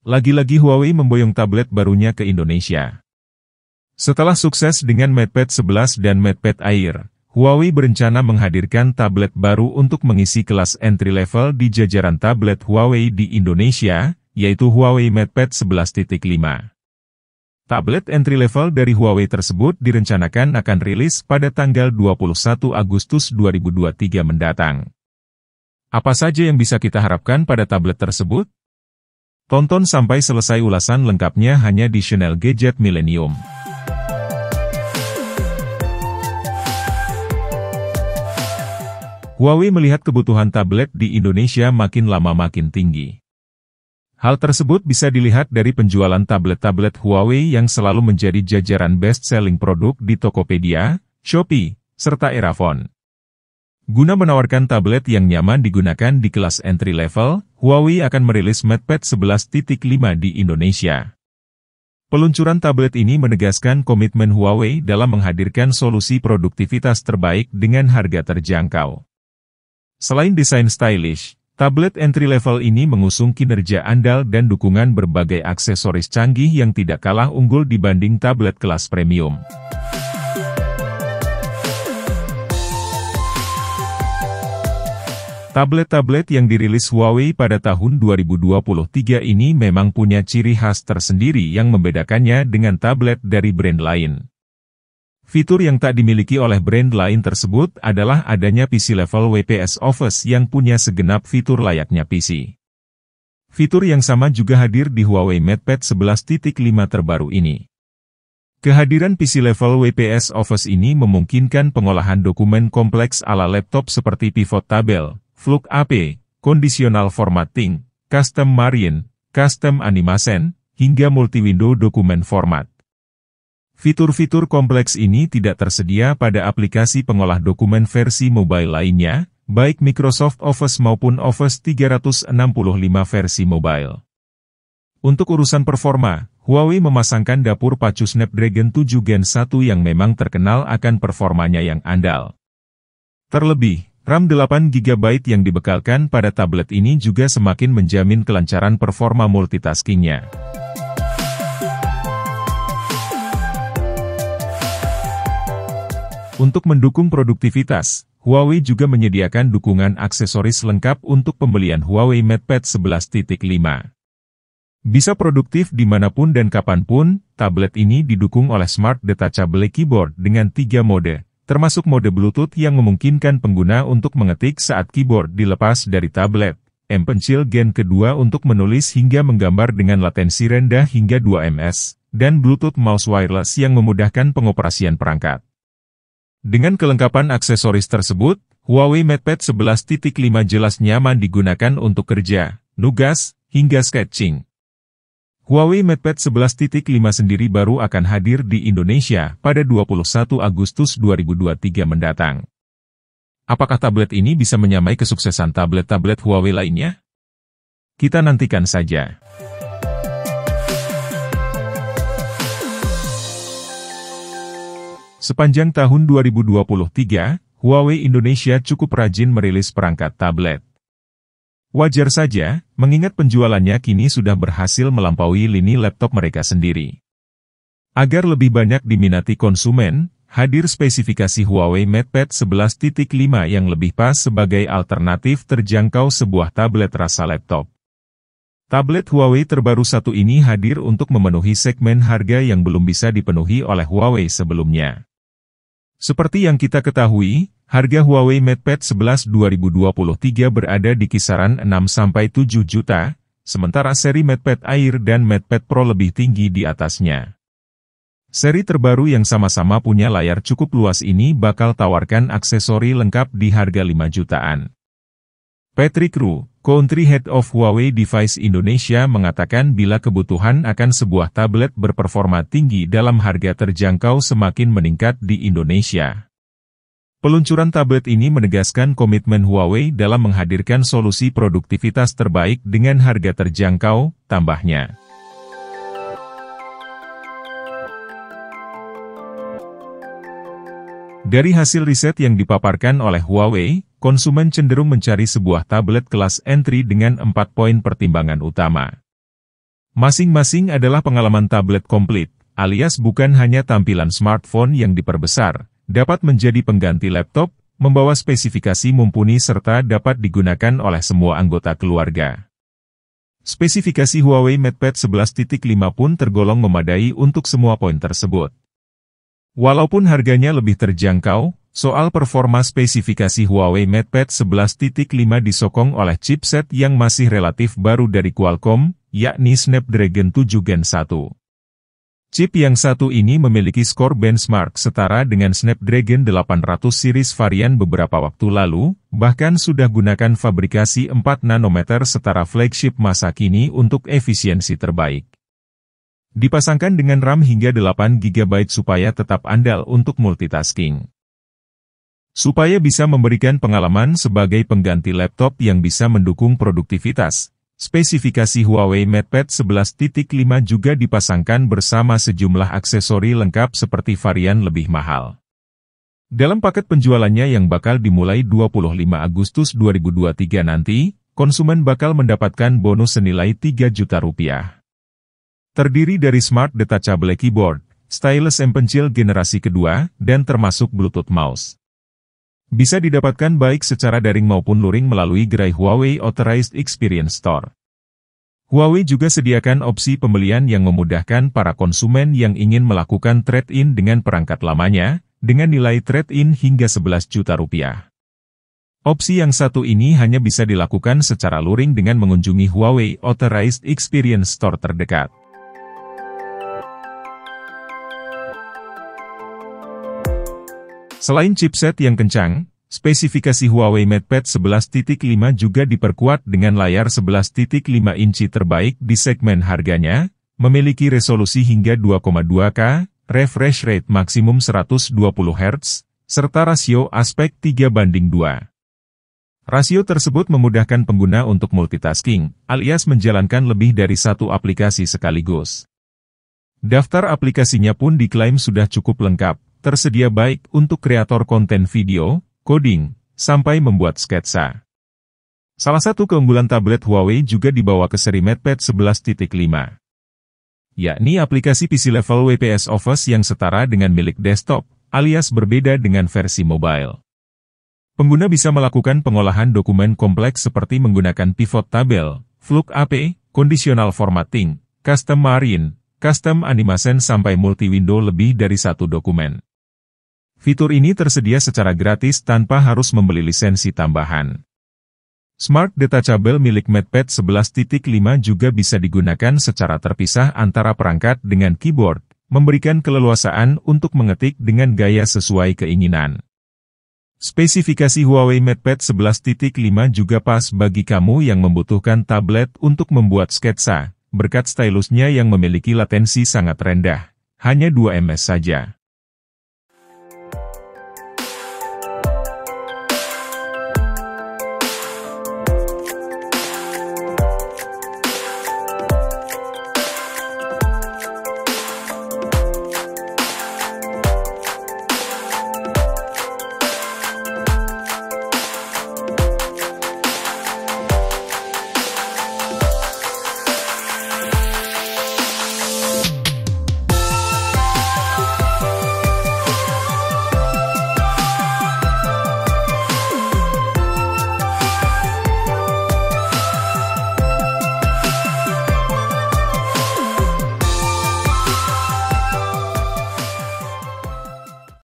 Lagi-lagi Huawei memboyong tablet barunya ke Indonesia. Setelah sukses dengan MatePad 11 dan MatePad Air, Huawei berencana menghadirkan tablet baru untuk mengisi kelas entry level di jajaran tablet Huawei di Indonesia, yaitu Huawei MatePad 11.5. Tablet entry level dari Huawei tersebut direncanakan akan rilis pada tanggal 21 Agustus 2023 mendatang. Apa saja yang bisa kita harapkan pada tablet tersebut? Tonton sampai selesai ulasan lengkapnya hanya di channel Gadget Millennium. Huawei melihat kebutuhan tablet di Indonesia makin lama makin tinggi. Hal tersebut bisa dilihat dari penjualan tablet-tablet Huawei yang selalu menjadi jajaran best-selling produk di Tokopedia, Shopee, serta Erafone. Guna menawarkan tablet yang nyaman digunakan di kelas entry level, Huawei akan merilis MatePad 11.5 di Indonesia. Peluncuran tablet ini menegaskan komitmen Huawei dalam menghadirkan solusi produktivitas terbaik dengan harga terjangkau. Selain desain stylish, tablet entry-level ini mengusung kinerja andal dan dukungan berbagai aksesoris canggih yang tidak kalah unggul dibanding tablet kelas premium. Tablet-tablet yang dirilis Huawei pada tahun 2023 ini memang punya ciri khas tersendiri yang membedakannya dengan tablet dari brand lain. Fitur yang tak dimiliki oleh brand lain tersebut adalah adanya PC level WPS Office yang punya segenap fitur layaknya PC. Fitur yang sama juga hadir di Huawei MatePad 11.5 terbaru ini. Kehadiran PC level WPS Office ini memungkinkan pengolahan dokumen kompleks ala laptop seperti pivot table, Flux AP, conditional formatting, custom margin, custom animation, hingga multi-window dokumen format. Fitur-fitur kompleks ini tidak tersedia pada aplikasi pengolah dokumen versi mobile lainnya, baik Microsoft Office maupun Office 365 versi mobile. Untuk urusan performa, Huawei memasangkan dapur pacu Snapdragon 7 Gen 1 yang memang terkenal akan performanya yang andal. Terlebih, RAM 8GB yang dibekalkan pada tablet ini juga semakin menjamin kelancaran performa multitaskingnya. Untuk mendukung produktivitas, Huawei juga menyediakan dukungan aksesoris lengkap untuk pembelian Huawei MatePad 11.5. Bisa produktif dimanapun dan kapanpun, tablet ini didukung oleh Smart Detachable Keyboard dengan 3 mode, termasuk mode Bluetooth yang memungkinkan pengguna untuk mengetik saat keyboard dilepas dari tablet, M-Pencil Gen kedua untuk menulis hingga menggambar dengan latensi rendah hingga 2 ms, dan Bluetooth Mouse Wireless yang memudahkan pengoperasian perangkat. Dengan kelengkapan aksesoris tersebut, Huawei MatePad 11.5 jelas nyaman digunakan untuk kerja, nugas, hingga sketching. Huawei MatePad 11.5 sendiri baru akan hadir di Indonesia pada 21 Agustus 2023 mendatang. Apakah tablet ini bisa menyamai kesuksesan tablet-tablet Huawei lainnya? Kita nantikan saja. Sepanjang tahun 2023, Huawei Indonesia cukup rajin merilis perangkat tablet. Wajar saja, mengingat penjualannya kini sudah berhasil melampaui lini laptop mereka sendiri. Agar lebih banyak diminati konsumen, hadir spesifikasi Huawei MatePad 11.5 yang lebih pas sebagai alternatif terjangkau sebuah tablet rasa laptop. Tablet Huawei terbaru satu ini hadir untuk memenuhi segmen harga yang belum bisa dipenuhi oleh Huawei sebelumnya. Seperti yang kita ketahui, harga Huawei MatePad 11 2023 berada di kisaran 6-7 juta, sementara seri MatePad Air dan MatePad Pro lebih tinggi di atasnya. Seri terbaru yang sama-sama punya layar cukup luas ini bakal tawarkan aksesori lengkap di harga 5 jutaan. Patrick Ru, Country Head of Huawei Device Indonesia mengatakan bila kebutuhan akan sebuah tablet berperforma tinggi dalam harga terjangkau semakin meningkat di Indonesia. Peluncuran tablet ini menegaskan komitmen Huawei dalam menghadirkan solusi produktivitas terbaik dengan harga terjangkau, tambahnya. Dari hasil riset yang dipaparkan oleh Huawei, konsumen cenderung mencari sebuah tablet kelas entry dengan 4 poin pertimbangan utama. Masing-masing adalah pengalaman tablet komplit, alias bukan hanya tampilan smartphone yang diperbesar, dapat menjadi pengganti laptop, membawa spesifikasi mumpuni serta dapat digunakan oleh semua anggota keluarga. Spesifikasi Huawei MatePad 11.5 pun tergolong memadai untuk semua poin tersebut. Walaupun harganya lebih terjangkau, soal performa spesifikasi Huawei MatePad 11.5 disokong oleh chipset yang masih relatif baru dari Qualcomm, yakni Snapdragon 7 Gen 1. Chip yang satu ini memiliki skor benchmark setara dengan Snapdragon 800 series varian beberapa waktu lalu, bahkan sudah gunakan fabrikasi 4 nanometer setara flagship masa kini untuk efisiensi terbaik. Dipasangkan dengan RAM hingga 8 GB supaya tetap andal untuk multitasking. Supaya bisa memberikan pengalaman sebagai pengganti laptop yang bisa mendukung produktivitas, spesifikasi Huawei MatePad 11.5 juga dipasangkan bersama sejumlah aksesori lengkap seperti varian lebih mahal. Dalam paket penjualannya yang bakal dimulai 25 Agustus 2023 nanti, konsumen bakal mendapatkan bonus senilai Rp3 juta. Terdiri dari Smart Detachable Keyboard, stylus M pencil generasi kedua, dan termasuk Bluetooth mouse. Bisa didapatkan baik secara daring maupun luring melalui gerai Huawei Authorized Experience Store. Huawei juga sediakan opsi pembelian yang memudahkan para konsumen yang ingin melakukan trade-in dengan perangkat lamanya, dengan nilai trade-in hingga Rp11 juta. Opsi yang satu ini hanya bisa dilakukan secara luring dengan mengunjungi Huawei Authorized Experience Store terdekat. Selain chipset yang kencang, spesifikasi Huawei MatePad 11.5 juga diperkuat dengan layar 11.5 inci terbaik di segmen harganya, memiliki resolusi hingga 2,2K, refresh rate maksimum 120 Hz, serta rasio aspek 3:2. Rasio tersebut memudahkan pengguna untuk multitasking, alias menjalankan lebih dari satu aplikasi sekaligus. Daftar aplikasinya pun diklaim sudah cukup lengkap, tersedia baik untuk kreator konten video, coding, sampai membuat sketsa. Salah satu keunggulan tablet Huawei juga dibawa ke seri MatePad 11.5, yakni aplikasi PC level WPS Office yang setara dengan milik desktop, alias berbeda dengan versi mobile. Pengguna bisa melakukan pengolahan dokumen kompleks seperti menggunakan pivot table, Flux AP, conditional formatting, custom margin, custom animation sampai multi-window lebih dari satu dokumen. Fitur ini tersedia secara gratis tanpa harus membeli lisensi tambahan. Smart Detachable milik MatePad 11.5 juga bisa digunakan secara terpisah antara perangkat dengan keyboard, memberikan keleluasaan untuk mengetik dengan gaya sesuai keinginan. Spesifikasi Huawei MatePad 11.5 juga pas bagi kamu yang membutuhkan tablet untuk membuat sketsa, berkat stylusnya yang memiliki latensi sangat rendah, hanya 2 ms saja.